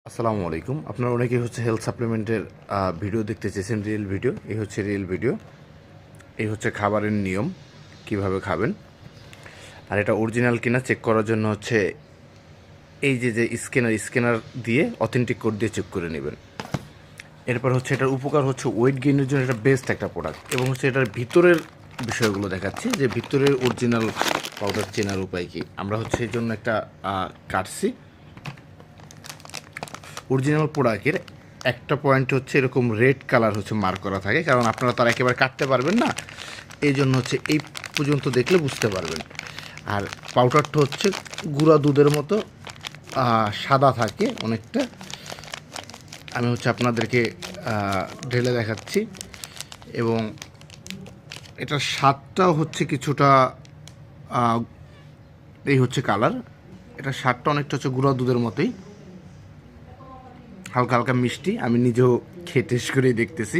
আসসালামু আলাইকুম। আপনারা অনেকেই হেলথ সাপ্লিমেন্টের ভিডিও দেখতে চেয়েছেন, রিয়েল ভিডিও। এই হচ্ছে রিয়েল ভিডিও। এই হচ্ছে খাবারের নিয়ম, কিভাবে খাবেন। আর এটা অরিজিনাল কিনা চেক করার জন্য এই যে স্ক্যানার দিয়ে অথেন্টিক কোড দিয়ে চেক করে নেবেন। এরপর এটার উপকার ওয়েট গেইনের জন্য এটা বেস্ট একটা প্রোডাক্ট, এবং এটার ভিতরের বিষয়গুলো দেখাচ্ছি যে ভিতরের অরিজিনাল পাউডার চেনার উপায় কী। আমরা এই জন্য একটা কাটছি। অরিজিনাল প্রোডাক্টের একটা পয়েন্ট এরকম রেড কালার মার্ক করা থাকে, কারণ আপনারা তার একেবারে কাটতে পারবেন না। এই জন্য এই পর্যন্ত দেখলে বুঝতে পারবেন। আর পাউডারটা গুঁড়া দুধের মতো সাদা থাকে অনেকটা। আমি আপনাদেরকে ঢেলে দেখাচ্ছি, এবং এটার স্বাদটাও কিছুটা এই কালার। এটার স্বাদটা অনেকটা গুঁড়া দুধের মতোই, হালকা হালকা মিষ্টি। আমি নিজেও খেয়ে টেস্ট করেই দেখতেছি।